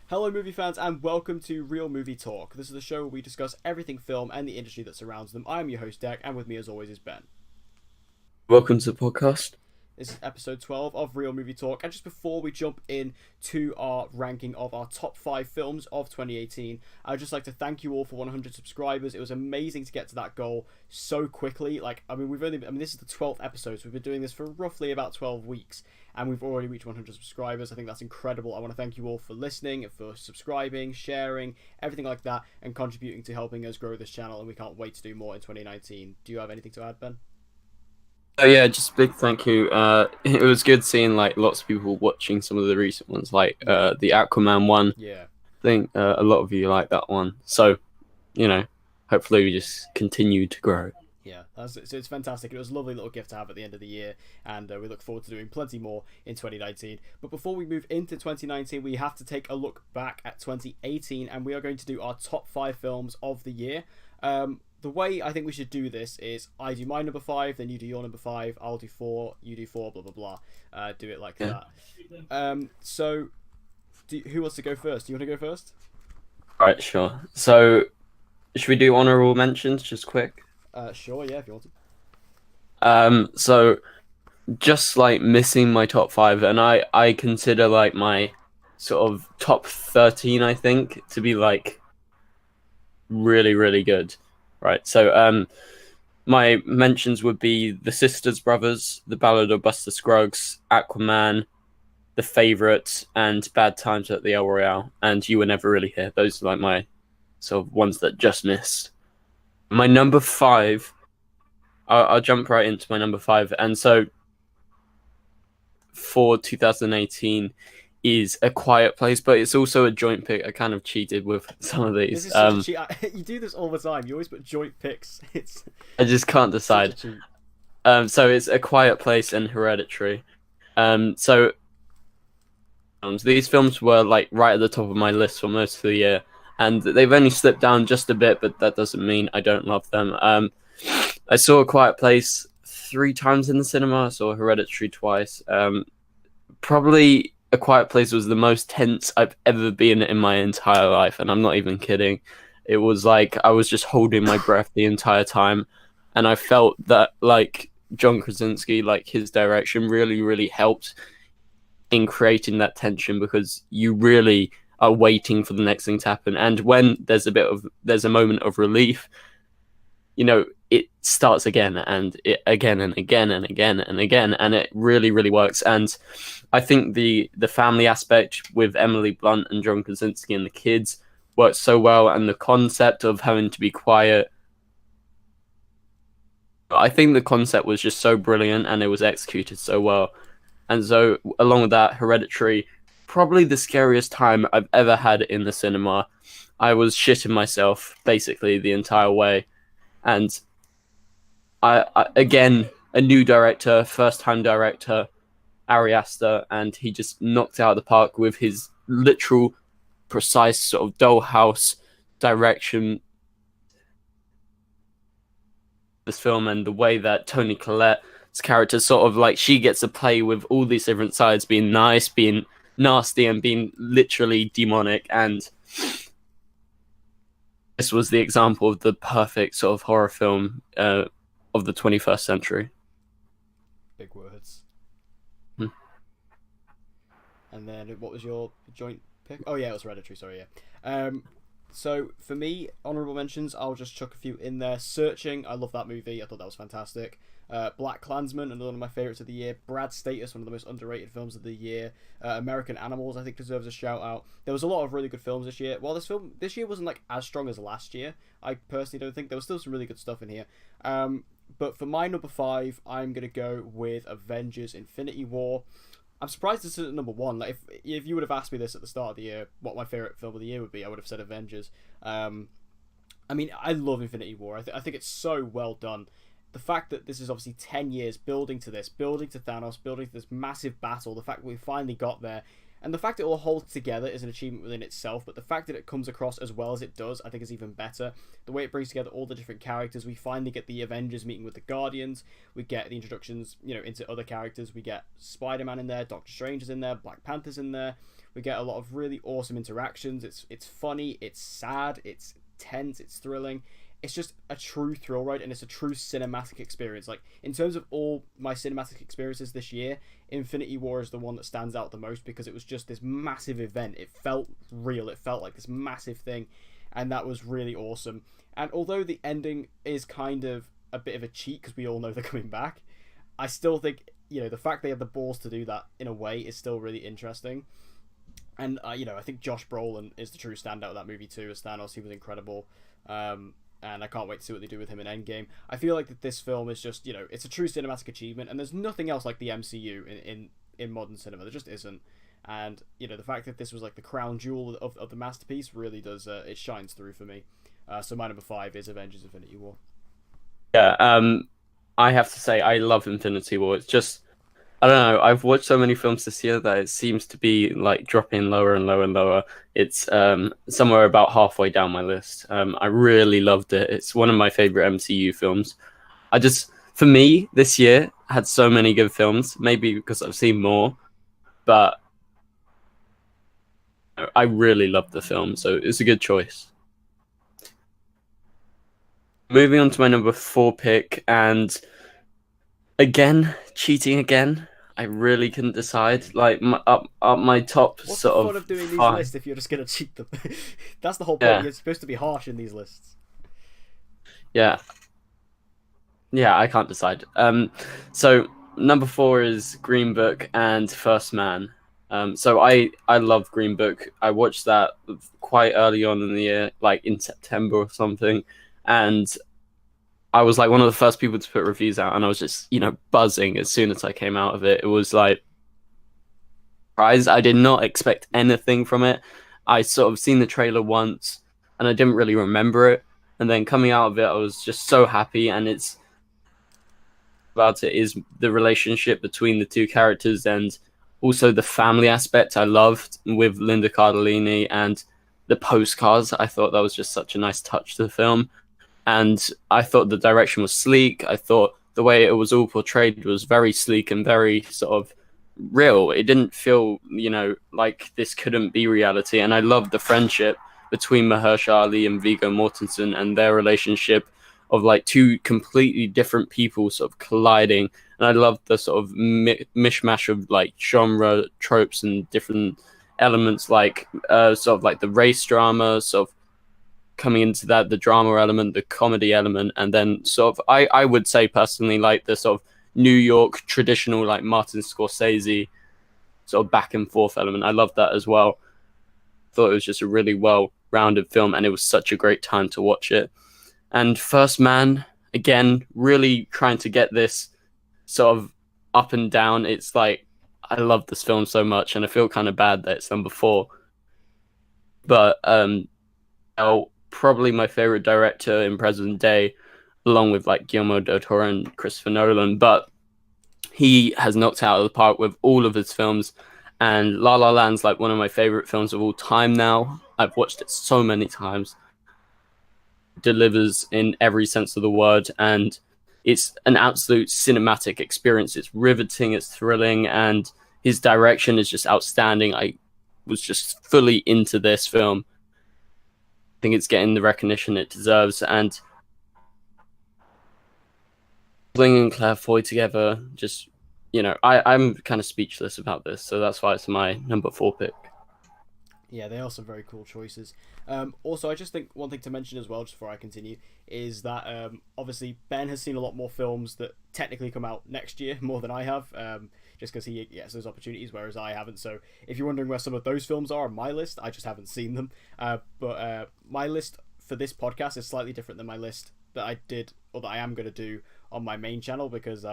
Hello, movie fans, and welcome to Real Movie Talk. This is the show where we discuss everything film and the industry that surrounds them. I am your host, Dec, and with me, as always, is Ben. Welcome to the podcast. This is episode 12 of Real Movie Talk, and just before we jump in to our ranking of our top 5 films of 2018, I'd just like to thank you all for 100 subscribers. It was amazing to get to that goal so quickly. This is the 12th episode, so we've been doing this for roughly about 12 weeks, and we've already reached 100 subscribers. I think that's incredible. I want to thank you all for listening, for subscribing, sharing, everything like that, and contributing to helping us grow this channel, and we can't wait to do more in 2019. Do you have anything to add, Ben? Oh yeah, just a big thank you. It was good seeing like lots of people watching some of the recent ones, like the Aquaman one. Yeah. I think a lot of you like that one. So, hopefully we just continue to grow. Yeah, it's fantastic. It was a lovely little gift to have at the end of the year, and we look forward to doing plenty more in 2019. But before we move into 2019, we have to take a look back at 2018, and we are going to do our top 5 films of the year. The way I think we should do this is I do my number 5, then you do your number 5, I'll do 4, you do 4, blah, blah, blah. Do it like that. Who wants to go first? Do you want to go first? Right, sure. So, should we do honorable mentions just quick? Sure, yeah, if you want to. So just like missing my top 5, and I consider like my sort of top 13, I think, to be like really, really good. Right. So my mentions would be The Sisters Brothers, The Ballad of Buster Scruggs, Aquaman, The Favourite, and Bad Times at the El Royale, and You Were Never Really Here. Those are like my sort of ones that just missed. My number 5, I'll jump right into my number 5. And so for 2018 is A Quiet Place, but it's also a joint pick. I kind of cheated with some of these. This is such a cheat. You do this all the time. You always put joint picks. I just can't decide. So it's A Quiet Place and Hereditary. So these films were like right at the top of my list for most of the year, and they've only slipped down just a bit, but that doesn't mean I don't love them. I saw A Quiet Place 3 times in the cinema. I saw Hereditary twice. Probably A Quiet Place was the most tense I've ever been in my entire life, and I'm not even kidding. It was like I was just holding my breath the entire time, and I felt that like John Krasinski, like his direction really, really helped in creating that tension, because you really are waiting for the next thing to happen. And when there's a moment of relief, it starts again and again and again and again and again, and it really, really works. And I think the family aspect with Emily Blunt and John Krasinski and the kids works so well, and the concept of having to be quiet. I think the concept was just so brilliant, and it was executed so well. And so, along with that, Hereditary, probably the scariest time I've ever had in the cinema. I was shitting myself basically the entire way, and I again, a new director, first-time director, Ari Aster, and he just knocked it out of the park with his literal, precise sort of dollhouse direction. This film, and the way that Toni Collette's character sort of like, she gets to play with all these different sides, being nice, being nasty, and being literally demonic. And this was the example of the perfect sort of horror film of the 21st century. Big words. Hmm. And then what was your joint pick? Oh yeah, it was Hereditary. Sorry, yeah. So for me, honorable mentions, I'll just chuck a few in there. Searching, I love that movie. I thought that was fantastic. Black Klansman, another one of my favorites of the year. Brad's Status, one of the most underrated films of the year. American Animals, I think, deserves a shout out. There was a lot of really good films this year. While this year wasn't like as strong as last year, I personally don't think there was still some really good stuff in here. But for my number 5, I'm gonna go with Avengers: Infinity War. I'm surprised this isn't number 1. Like, if you would have asked me this at the start of the year, what my favorite film of the year would be, I would have said Avengers. I mean, I love Infinity War. I think it's so well done. The fact that this is obviously 10 years building to this, building to Thanos, building to this massive battle, the fact that we finally got there, and the fact that it all holds together is an achievement within itself, but the fact that it comes across as well as it does, I think is even better. The way it brings together all the different characters, we finally get the Avengers meeting with the Guardians, we get the introductions, into other characters, we get Spider-Man in there, Doctor Strange is in there, Black Panther's in there, We get a lot of really awesome interactions. It's funny, it's sad, it's tense, it's thrilling. It's just a true thrill ride, and it's a true cinematic experience. Like, in terms of all my cinematic experiences this year, Infinity War is the one that stands out the most, because it was just this massive event. It felt real. It felt like this massive thing, and that was really awesome. And although the ending is kind of a bit of a cheat, because we all know they're coming back, I still think, the fact they had the balls to do that in a way is still really interesting. And, I think Josh Brolin is the true standout of that movie too, as Thanos. He was incredible. And I can't wait to see what they do with him in Endgame. I feel like that this film is just, it's a true cinematic achievement, and there's nothing else like the MCU in modern cinema. There just isn't. And, the fact that this was like the crown jewel of the masterpiece really does, it shines through for me. So my number 5 is Avengers Infinity War. Yeah, I have to say I love Infinity War. It's just, I don't know, I've watched so many films this year that it seems to be like dropping lower and lower and lower. It's somewhere about halfway down my list. I really loved it. It's one of my favorite MCU films. For me, this year had so many good films, maybe because I've seen more, but I really loved the film, so it's a good choice. Moving on to my number 4 pick, and again, cheating again. I really couldn't decide. Like, up my top What's sort the of fun of doing these 5. lists if you're just gonna cheat them? That's the whole point. Yeah. You're supposed to be harsh in these lists. Yeah, I can't decide. So number 4 is Green Book and First Man. So I love Green Book. I watched that quite early on in the year, like in September or something, and I was like one of the first people to put reviews out, and I was just, buzzing as soon as I came out of it. It was like, surprise. I did not expect anything from it. I sort of seen the trailer once, and I didn't really remember it. And then coming out of it, I was just so happy. And it's about it is the relationship between the two characters, and also the family aspect I loved with Linda Cardellini, and the postcards. I thought that was just such a nice touch to the film. And I thought the direction was sleek. I thought the way it was all portrayed was very sleek and very sort of real. It didn't feel, like this couldn't be reality. And I loved the friendship between Mahershala Ali and Viggo Mortensen, and their relationship of like two completely different people sort of colliding. And I loved the sort of mishmash of like genre tropes and different elements, like sort of like the race drama, sort of coming into that, the drama element, the comedy element, and then sort of I would say personally like the sort of New York traditional like Martin Scorsese sort of back and forth element. I loved that as well. Thought it was just a really well-rounded film, and it was such a great time to watch it. And First Man, again, really trying to get this sort of up and down. It's like, I love this film so much, and I feel kind of bad that it's number 4. But probably my favorite director in present day, along with like Guillermo del Toro and Christopher Nolan, but he has knocked out of the park with all of his films. And La La Land's like one of my favorite films of all time now. I've watched it so many times. Delivers in every sense of the word, and it's an absolute cinematic experience. It's riveting, it's thrilling, and his direction is just outstanding. I was just fully into this film. I think it's getting the recognition it deserves, and Bling and Claire Foy together, just, I'm kind of speechless about this, so that's why it's my number 4 pick. Yeah, they are some very cool choices. Also, I just think one thing to mention as well, just before I continue, is that obviously Ben has seen a lot more films that technically come out next year, more than I have, just because he gets those opportunities, whereas I haven't. So if you're wondering where some of those films are on my list, I just haven't seen them. But my list for this podcast is slightly different than my list that I did, or that I am going to do on my main channel, because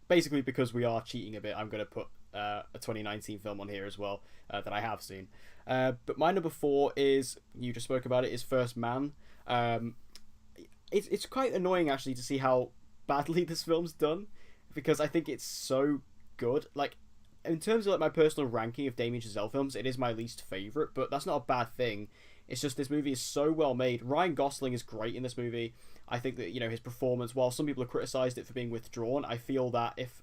basically because we are cheating a bit, I'm going to put a 2019 film on here as well that I have seen. But my number 4 is, you just spoke about it, is First Man. It's quite annoying actually to see how badly this film's done, because I think it's so good. Like, in terms of like my personal ranking of Damien Chazelle films, it is my least favourite, but that's not a bad thing. It's just this movie is so well made. Ryan Gosling is great in this movie. I think that, his performance, while some people have criticised it for being withdrawn, I feel that if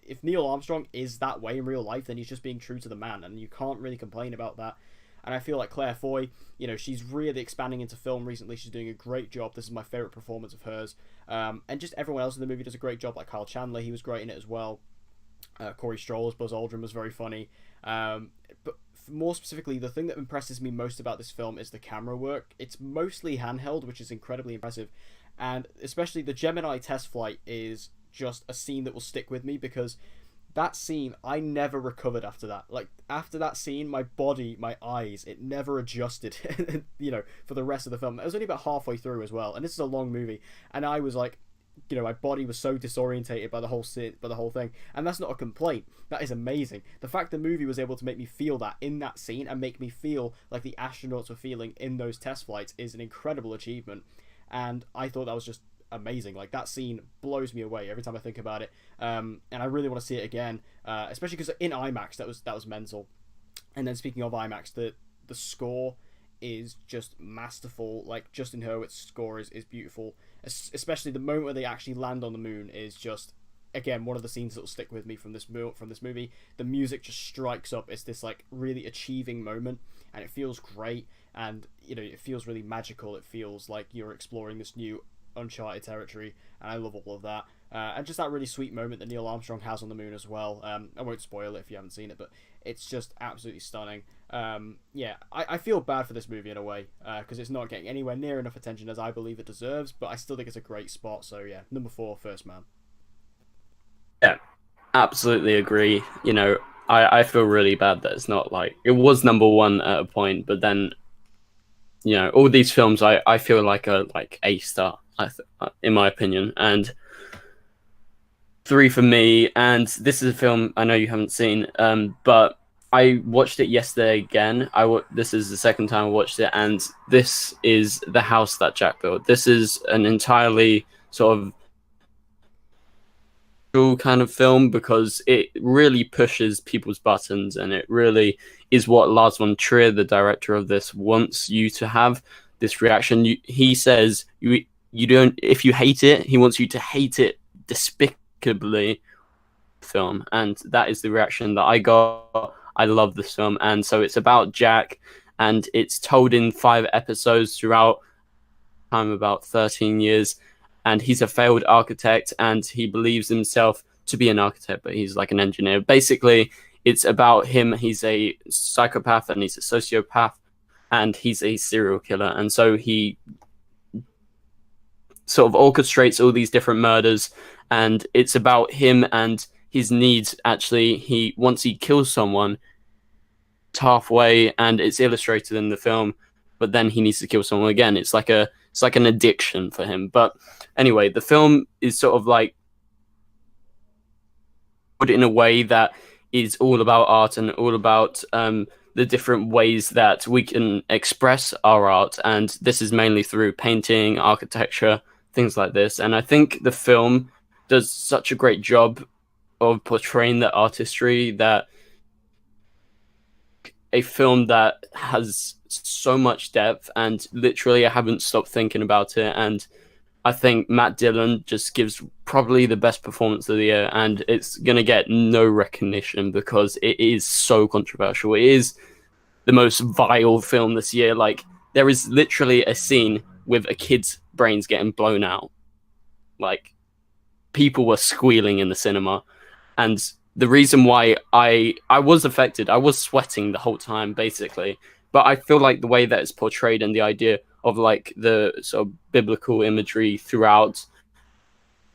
if Neil Armstrong is that way in real life, then he's just being true to the man, and you can't really complain about that. And I feel like Claire Foy, you know, she's really expanding into film recently. She's doing a great job. This is my favorite performance of hers. And just everyone else in the movie does a great job. Like Kyle Chandler, he was great in it as well. Corey Stoll as Buzz Aldrin was very funny. But more specifically, the thing that impresses me most about this film is the camera work. It's mostly handheld, which is incredibly impressive. And especially the Gemini test flight is just a scene that will stick with me, because that scene, I never recovered after that. Like, after that scene, my body, my eyes, it never adjusted, you know, for the rest of the film. It was only about halfway through as well, and this is a long movie, and I was like, you know, my body was so disorientated by the whole thing, and that's not a complaint. That is amazing. The fact the movie was able to make me feel that in that scene, and make me feel like the astronauts were feeling in those test flights, is an incredible achievement, and I thought that was just amazing. Like, that scene blows me away every time I think about it, and I really want to see it again, especially because in IMAX that was mental. And then speaking of IMAX, the score is just masterful. Like, Justin Hurwitz's score is beautiful, especially the moment where they actually land on the moon is just, again, one of the scenes that will stick with me from this movie. The music just strikes up. It's this like really achieving moment, and it feels great, and you know, it feels really magical. It feels like you're exploring this new uncharted territory, and I love all of that, and just that really sweet moment that Neil Armstrong has on the moon as well. I won't spoil it if you haven't seen it, but it's just absolutely stunning. I feel bad for this movie in a way, because it's not getting anywhere near enough attention as I believe it deserves, but I still think it's a great spot. So yeah, number 4, First Man. Yeah, absolutely agree. You know, I feel really bad that it's not like it was number one at a point, but then, you know, all these films I feel like are like A star, in my opinion, and 3 for me. And this is a film I know you haven't seen, but I watched it yesterday again. This is the second time I watched it, and this is The House That Jack Built. This is an entirely sort of cool kind of film, because it really pushes people's buttons, and it really is what Lars von Trier, the director of this, wants you to have this reaction. He says you don't, if you hate it, he wants you to hate it despicably. Film, and that is the reaction that I got. I love this film, and so it's about Jack, and it's told in 5 episodes throughout time, about 13 years, and he's a failed architect, and he believes himself to be an architect, but he's like an engineer. Basically, it's about him. He's a psychopath, and he's a sociopath, and he's a serial killer, and so he sort of orchestrates all these different murders, and it's about him and his needs. Actually, once he kills someone, it's halfway, and it's illustrated in the film, but then he needs to kill someone again. It's like an addiction for him. But anyway, the film is sort of like put in a way that is all about art, and all about the different ways that we can express our art, and this is mainly through painting, architecture, things like this. And I think the film does such a great job of portraying the artistry, that a film that has so much depth, and literally I haven't stopped thinking about it. And I think Matt Dillon just gives probably the best performance of the year, and it's going to get no recognition because it is so controversial. It is the most vile film this year. Like, there is literally a scene with a kid's brains getting blown out. Like, people were squealing in the cinema. And the reason why I was affected, I was sweating the whole time, basically. But I feel like the way that it's portrayed, and the idea of like the sort of biblical imagery throughout,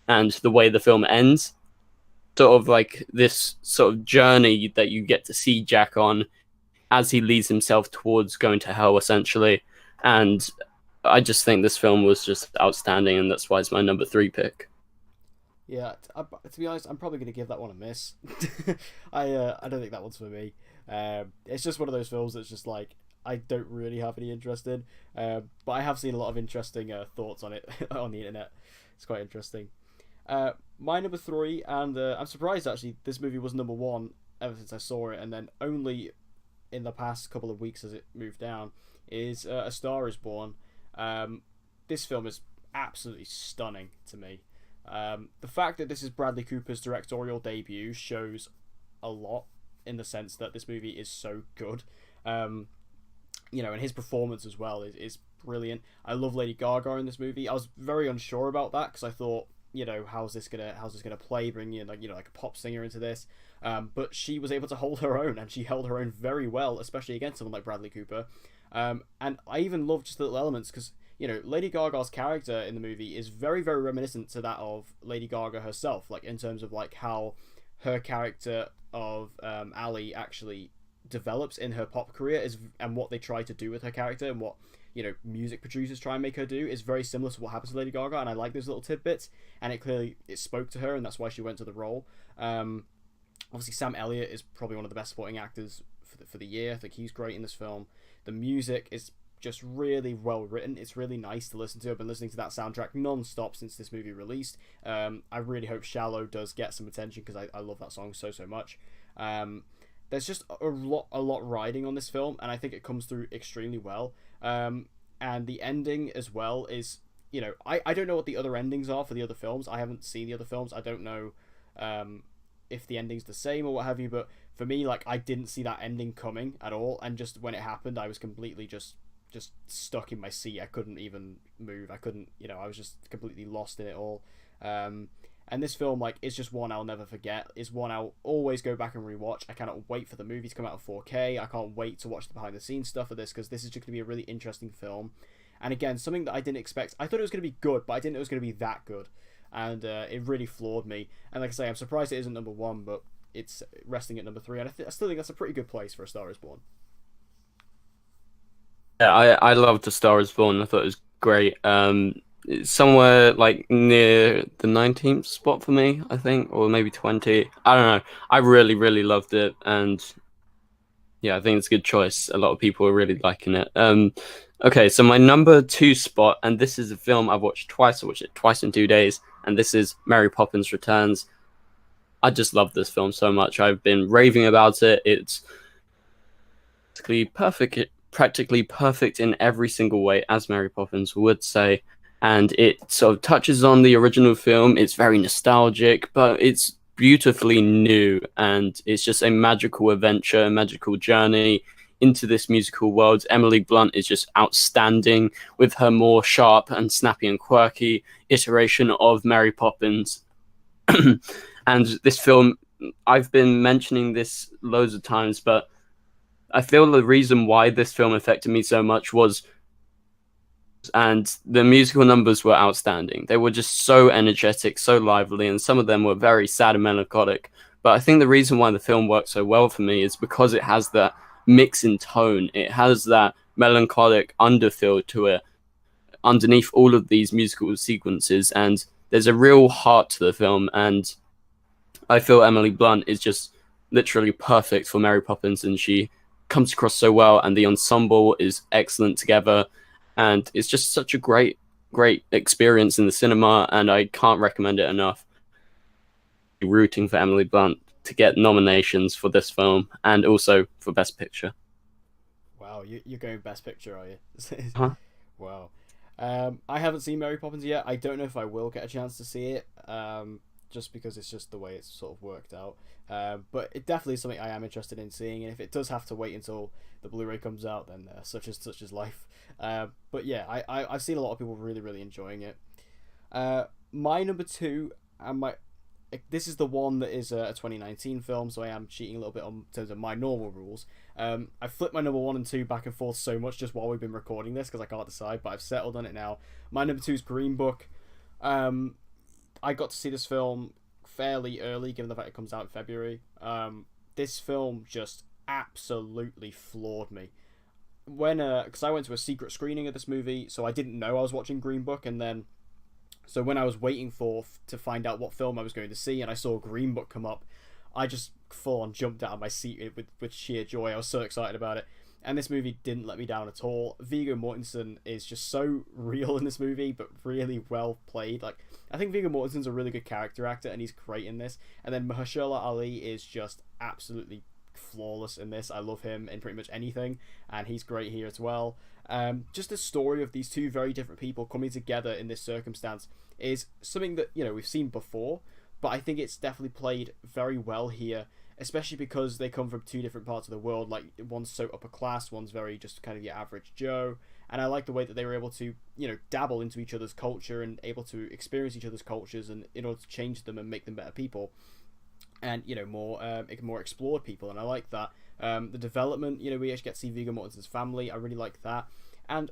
and the way the film ends, sort of like this sort of journey that you get to see Jack on as he leads himself towards going to hell, essentially. And I just think this film was just outstanding, and that's why it's my number 3 pick. Yeah, to be honest, I'm probably going to give that one a miss. I don't think that one's for me. It's just one of those films that's just like, I don't really have any interest in. But I have seen a lot of interesting thoughts on it on the internet. It's quite interesting. My number 3, and I'm surprised actually this movie was number 1 ever since I saw it, and then only in the past couple of weeks as it moved down, is A Star Is Born. This film is absolutely stunning to me. The fact that this is Bradley Cooper's directorial debut shows a lot in the sense that this movie is so good. And his performance as well is brilliant. I love Lady Gaga in this movie. I was very unsure about that because I thought, how's this gonna play? Bring in like a pop singer into this, but she was able to hold her own, and she held her own very well, especially against someone like Bradley Cooper. And I even love just the little elements because Lady Gaga's character in the movie is very very reminiscent to that of Lady Gaga herself, like in terms of like how her character of Ali actually develops in her pop career and what they try to do with her character and what music producers try and make her do is very similar to what happens to Lady Gaga, and I like those little tidbits, and it spoke to her, and that's why she went to the role. Obviously Sam Elliott is probably one of the best supporting actors for the year. I think he's great in this film. The music is just really well written. It's really nice to listen to. I've been listening to that soundtrack non-stop since this movie released. I really hope Shallow does get some attention because I love that song so much. There's just a lot riding on this film, and I think it comes through extremely well. And the ending as well is, I don't know what the other endings are for the other films. I haven't seen the other films. I don't know if the ending's the same or what have you, but for me, like, I didn't see that ending coming at all, and just when it happened, I was completely just stuck in my seat. I couldn't even move. I couldn't, I was just completely lost in it all. And this film, like, is just one I'll never forget. It's one I'll always go back and rewatch. I cannot wait for the movie to come out in 4K. I can't wait to watch the behind-the-scenes stuff of this, because this is just going to be a really interesting film. And again, something that I didn't expect. I thought it was going to be good, but I didn't know it was going to be that good. And it really floored me. And like I say, I'm surprised it isn't number 1, but it's resting at number 3. And I still think that's a pretty good place for A Star Is Born. Yeah, I loved A Star Is Born. I thought it was great. It's somewhere like near the 19th spot for me, I think, or maybe 20. I don't know. I really, really loved it, and yeah, I think it's a good choice. A lot of people are really liking it. Okay, so my number 2 spot, and this is a film I've watched twice. I watched it twice in 2 days, and this is Mary Poppins Returns. I just love this film so much. I've been raving about it. It's practically perfect in every single way, as Mary Poppins would say. And it sort of touches on the original film. It's very nostalgic, but it's beautifully new, and it's just a magical adventure, a magical journey into this musical world. Emily Blunt is just outstanding with her more sharp and snappy and quirky iteration of Mary Poppins. And this film, I've been mentioning this loads of times, but I feel the reason why this film affected me so much was, and the musical numbers were outstanding. They were just so energetic, so lively, and some of them were very sad and melancholic. But I think the reason why the film worked so well for me is because it has that mix in tone. It has that melancholic underfeel to it underneath all of these musical sequences, and there's a real heart to the film, and I feel Emily Blunt is just literally perfect for Mary Poppins, and she comes across so well, and the ensemble is excellent together, and it's just such a great experience in the cinema, and I can't recommend it enough. Rooting for Emily Blunt to get nominations for this film and also for Best Picture. Wow, you're going Best Picture, are you? Huh? Wow. I haven't seen Mary Poppins yet. I don't know if I will get a chance to see it, just because it's just the way it's sort of worked out. But it definitely is something I am interested in seeing, and if it does have to wait until the Blu-ray comes out, then such is life. But yeah, I've seen a lot of people really, really enjoying it. My number 2, and this is the one that is a 2019 film, so I am cheating a little bit in terms of my normal rules. I flipped my number 1 and 2 back and forth so much just while we've been recording this because I can't decide, but I've settled on it now. My number 2 is Green Book. I got to see this film fairly early, given the fact it comes out in February. This film just absolutely floored me. Because I went to a secret screening of this movie, so I didn't know I was watching Green Book, and then so when I was waiting to find out what film I was going to see, and I saw Green Book come up, I just full on jumped out of my seat with sheer joy. I was so excited about it. And this movie didn't let me down at all. Viggo Mortensen is just so real in this movie, but really well played. Like, I think Viggo Mortensen's a really good character actor, and he's great in this. And then Mahershala Ali is just absolutely flawless in this. I love him in pretty much anything, and he's great here as well. Just the story of these two very different people coming together in this circumstance is something that, you know, we've seen before, but I think it's definitely played very well here, especially because they come from two different parts of the world. Like, one's so upper class, one's very just kind of your average Joe. And I like the way that they were able to, you know, dabble into each other's culture and able to experience each other's cultures, and in order to change them and make them better people, and, you know, more explored people. And I like that. The development, you know, we actually get to see Viggo Mortensen's family. I really like that. And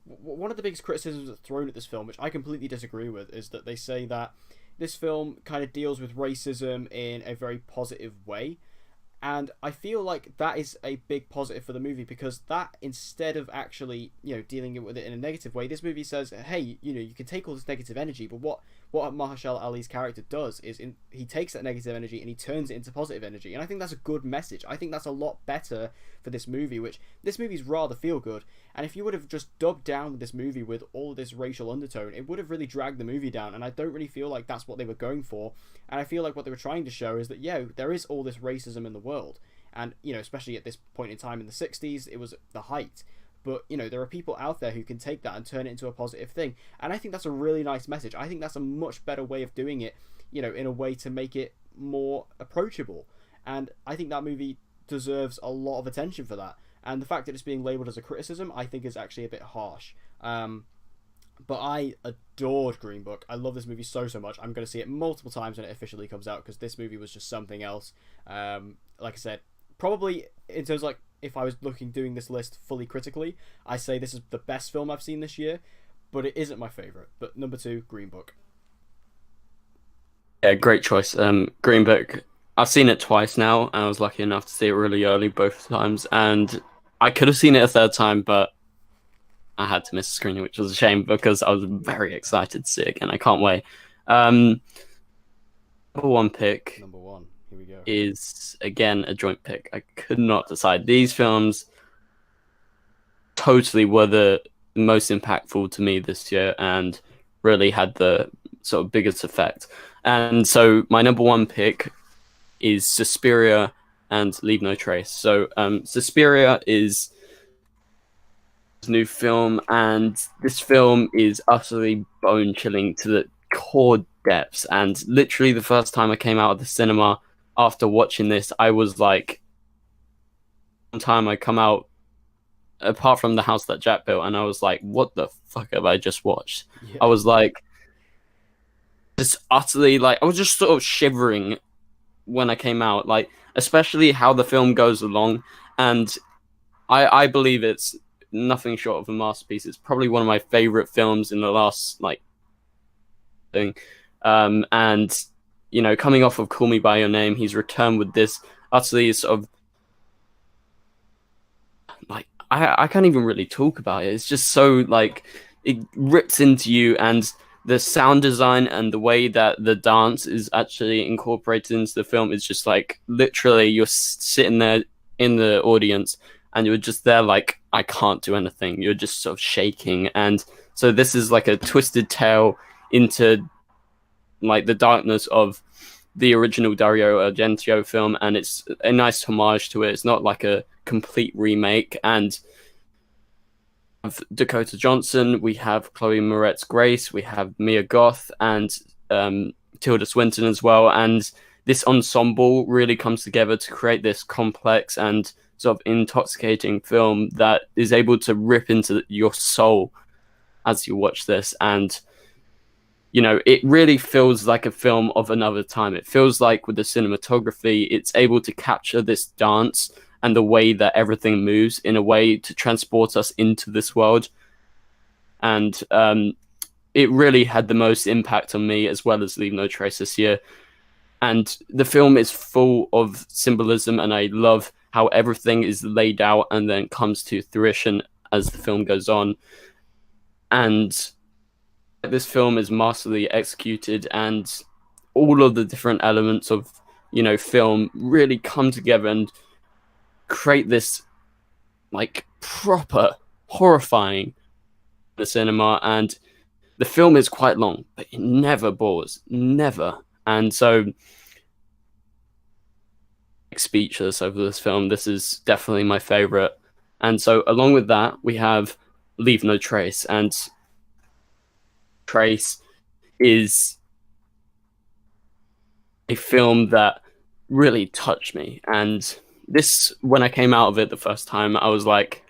one of the biggest criticisms that's thrown at this film, which I completely disagree with, is that they say that this film kind of deals with racism in a very positive way. And I feel like that is a big positive for the movie, because that, instead of actually, you know, dealing with it in a negative way, this movie says, hey, you know, you can take all this negative energy, but what Mahershala Ali's character does is he takes that negative energy and he turns it into positive energy. And I think that's a good message. I think that's a lot better for this movie, which this movie's rather feel good. And if you would have just dubbed down with this movie with all of this racial undertone, it would have really dragged the movie down. And I don't really feel like that's what they were going for. And I feel like what they were trying to show is that, yeah, there is all this racism in the world. And, you know, especially at this point in time in the 60s, it was the height. But, you know, there are people out there who can take that and turn it into a positive thing. And I think that's a really nice message. I think that's a much better way of doing it, you know, in a way to make it more approachable. And I think that movie deserves a lot of attention for that. And the fact that it's being labelled as a criticism, I think, is actually a bit harsh. But I adored Green Book. I love this movie so much. I'm going to see it multiple times when it officially comes out, because this movie was just something else. Like I said, probably in terms of, like, if I was doing this list fully critically, I say this is the best film I've seen this year, but it isn't my favourite. But number 2, Green Book. Yeah, great choice. Green Book, I've seen it twice now, and I was lucky enough to see it really early both times, and I could have seen it a third time, but I had to miss the screening, which was a shame, because I was very excited to see it again. I can't wait. Number 1 pick. Number 1. Here we go. Is, again, a joint pick. I could not decide. These films totally were the most impactful to me this year and really had the sort of biggest effect. And so my number 1 pick is Suspiria and Leave No Trace. So Suspiria is a new film, and this film is utterly bone-chilling to the core depths. And literally the first time I came out of the cinema after watching this, I was like, one time I come out, apart from The House That Jack Built, and I was like, what the fuck have I just watched? Yeah. I was like, just utterly, like, I was just sort of shivering when I came out, like, especially how the film goes along. And I believe it's nothing short of a masterpiece. It's probably one of my favorite films in the last, like, thing. And, you know, coming off of Call Me By Your Name, he's returned with this utterly sort of, like, I can't even really talk about it. It's just so, like, it rips into you, and the sound design and the way that the dance is actually incorporated into the film is just, like, literally you're sitting there in the audience and you're just there like, I can't do anything. You're just sort of shaking. And so this is like a twisted tale into, like, the darkness of the original Dario Argento film, and it's a nice homage to it. It's not like a complete remake. And we have Dakota Johnson, we have Chloe Moretz Grace, we have Mia Goth, and Tilda Swinton as well. And this ensemble really comes together to create this complex and sort of intoxicating film that is able to rip into your soul as you watch this. And, you know, it really feels like a film of another time. It feels like with the cinematography, it's able to capture this dance and the way that everything moves in a way to transport us into this world. And it really had the most impact on me, as well as Leave No Trace this year. And the film is full of symbolism, and I love how everything is laid out and then comes to fruition as the film goes on. And this film is masterfully executed, and all of the different elements of, you know, film really come together and create this, like, proper horrifying the cinema. And the film is quite long, but it never bores, never. And so like speechless over this film. This is definitely my favorite. And so along with that, we have Leave No Trace, and Trace is a film that really touched me. And this, when I came out of it the first time, I was like,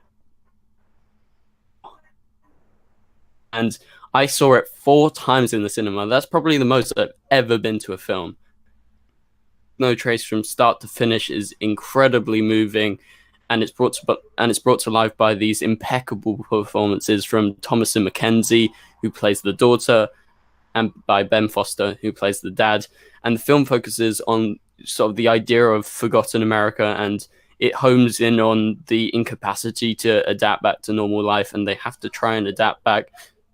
and I saw it 4 times in the cinema. That's probably the most I've ever been to a film. No Trace from start to finish is incredibly moving, and it's brought to life by these impeccable performances from Thomasin McKenzie, who plays the daughter, and by Ben Foster, who plays the dad. And the film focuses on sort of the idea of forgotten America, and it homes in on the incapacity to adapt back to normal life, and they have to try and adapt back.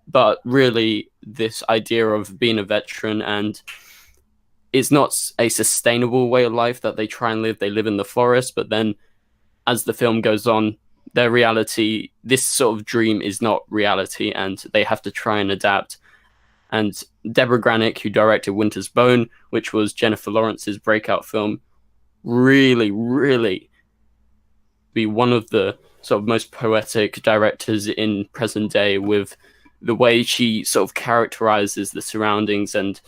But really, this idea of being a veteran, and it's not a sustainable way of life that they try and live. They live in the forest, but then as the film goes on, their reality, this sort of dream is not reality, and they have to try and adapt. And Deborah Granick, who directed Winter's Bone, which was Jennifer Lawrence's breakout film, really be one of the sort of most poetic directors in present day, with the way she sort of characterizes the surroundings and,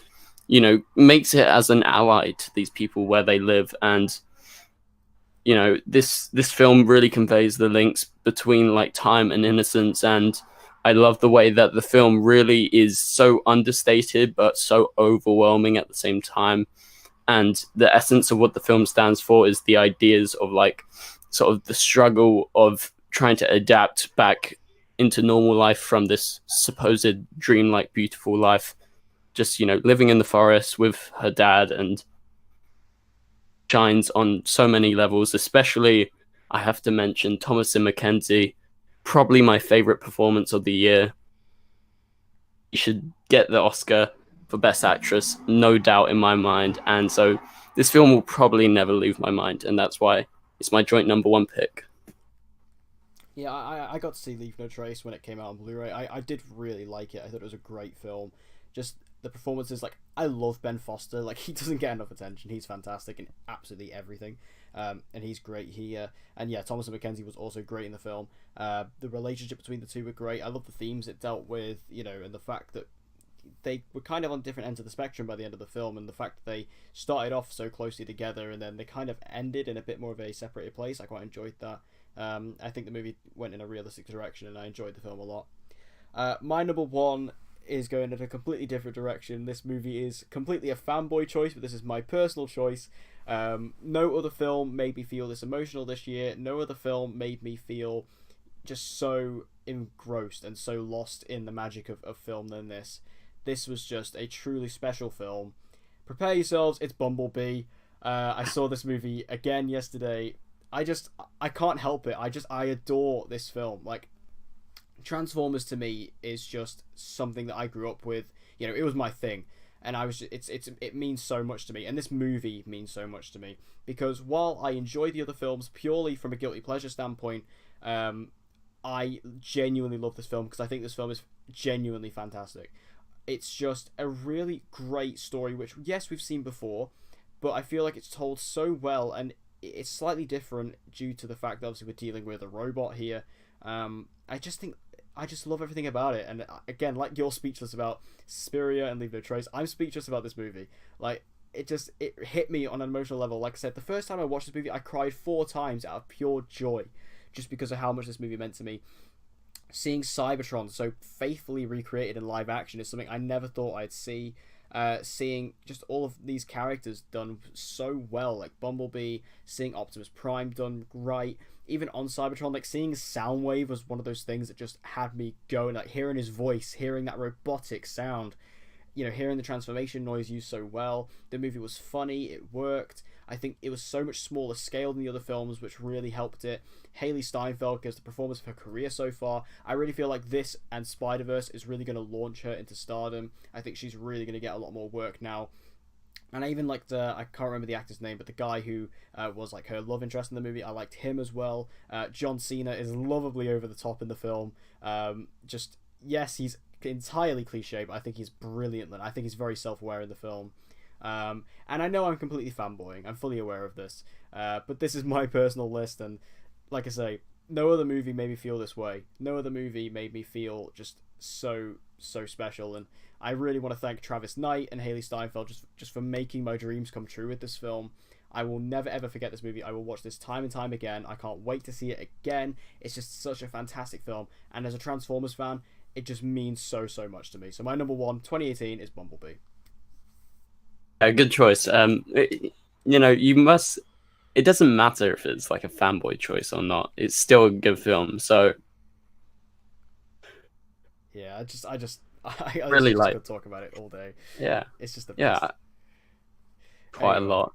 you know, makes it as an ally to these people where they live. And, you know, this film really conveys the links between like time and innocence. And I love the way that the film really is so understated but so overwhelming at the same time. And the essence of what the film stands for is the ideas of like sort of the struggle of trying to adapt back into normal life from this supposed dreamlike beautiful life, just, you know, living in the forest with her dad. And shines on so many levels, especially I have to mention Thomasin McKenzie, probably my favorite performance of the year. She should get the Oscar for Best Actress, no doubt in my mind. And so this film will probably never leave my mind, and that's why it's my joint number one pick. Yeah, I got to see Leave No Trace when it came out on Blu-ray. I did really like it. I thought it was a great film. Just the performances, like, I love Ben Foster. Like, he doesn't get enough attention. He's fantastic in absolutely everything. And he's great here. And yeah, Thomasin McKenzie was also great in the film. The relationship between the two were great. I love the themes it dealt with, you know, and the fact that they were kind of on different ends of the spectrum by the end of the film, and the fact that they started off so closely together and then they kind of ended in a bit more of a separated place. I quite enjoyed that. I think the movie went in a realistic direction, and I enjoyed the film a lot. My number one is going in a completely different direction. This movie is completely a fanboy choice, but this is my personal choice. No other film made me feel this emotional this year. No other film made me feel just so engrossed and so lost in the magic of film than this. This was just a truly special film. Prepare yourselves, it's Bumblebee. I saw this movie again yesterday. I can't help it. I adore this film. Like, Transformers to me is just something that I grew up with. You know, it was my thing, and it means so much to me. And this movie means so much to me because while I enjoy the other films purely from a guilty pleasure standpoint, I genuinely love this film because I think this film is genuinely fantastic. It's just a really great story, which yes, we've seen before, but I feel like it's told so well, and it's slightly different due to the fact that obviously we're dealing with a robot here. I just love everything about it. And again, like you're speechless about Suspiria and Leave No Trace, I'm speechless about this movie. Like, it hit me on an emotional level. Like I said, the first time I watched this movie, I cried 4 times out of pure joy, just because of how much this movie meant to me. Seeing Cybertron so faithfully recreated in live action is something I never thought I'd see. Seeing just all of these characters done so well, like Bumblebee, seeing Optimus Prime done right, even on Cybertron, like seeing Soundwave was one of those things that just had me going, like hearing his voice, hearing that robotic sound, you know, hearing the transformation noise used so well. The movie was funny, it worked. I think it was so much smaller scale than the other films, which really helped it. Haley Steinfeld gives the performance of her career so far. I really feel like this and Spider-Verse is really going to launch her into stardom. I think she's really going to get a lot more work now. And I even liked, I can't remember the actor's name, but the guy who was like her love interest in the movie, I liked him as well. John Cena is lovably over the top in the film. Yes, he's entirely cliche, but I think he's brilliant. I think he's very self-aware in the film. And I know I'm completely fanboying. I'm fully aware of this. But this is my personal list, and like I say, no other movie made me feel this way. No other movie made me feel just so special. And I really want to thank Travis Knight and Haley Steinfeld just for making my dreams come true with this film. I will never ever forget this movie. I will watch this time and time again. I can't wait to see it again. It's just such a fantastic film. And as a Transformers fan, it just means so much to me. So my number one, 2018, is Bumblebee. A good choice. You must. It doesn't matter if it's like a fanboy choice or not. It's still a good film. So yeah, I really just like could talk about it all day. Yeah, it's just the best. Yeah, quite a lot.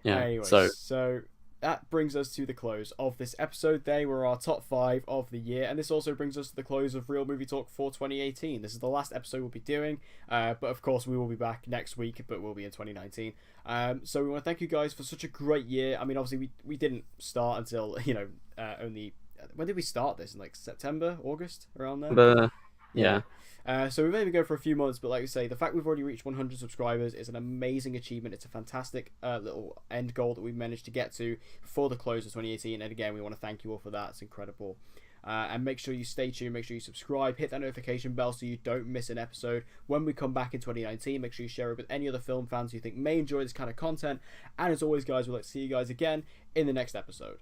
Yeah. Anyway, so that brings us to the close of this episode. They were our top 5 of the year, and this also brings us to the close of Real Movie Talk for 2018. This is the last episode we'll be doing, but of course we will be back next week, but we'll be in 2019. So we want to thank you guys for such a great year. I mean, obviously we didn't start until, only... When did we start this? In like September, August, around there? Yeah. So we've only been going for a few months, but like we say, the fact we've already reached 100 subscribers is an amazing achievement. It's a fantastic little end goal that we've managed to get to for the close of 2018. And again, we want to thank you all for that. It's incredible. And make sure you stay tuned, make sure you subscribe, hit that notification bell so you don't miss an episode when we come back in 2019. Make sure you share it with any other film fans you think may enjoy this kind of content. And as always, guys, we'd like to see you guys again in the next episode.